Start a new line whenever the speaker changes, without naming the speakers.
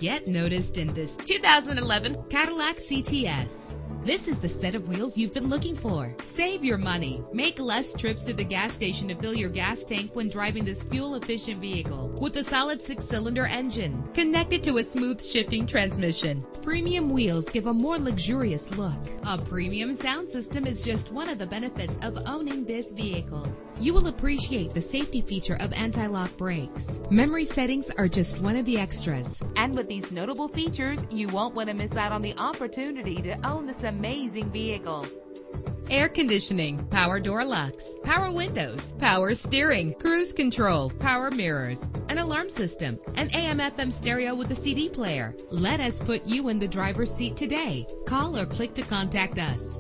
Get noticed in this 2011 Cadillac CTS. This is the set of wheels you've been looking for. Save your money. Make less trips to the gas station to fill your gas tank when driving this fuel-efficient vehicle. With a solid 6-cylinder engine connected to a smooth shifting transmission. Premium wheels give a more luxurious look. A premium sound system is just one of the benefits of owning this vehicle. You will appreciate the safety feature of anti-lock brakes. Memory settings are just one of the extras. And with these notable features, you won't want to miss out on the opportunity to own this amazing vehicle. Air conditioning, power door locks, power windows, power steering, cruise control, power mirrors, an alarm system, an AM/FM stereo with a CD player. Let us put you in the driver's seat today. Call or click to contact us.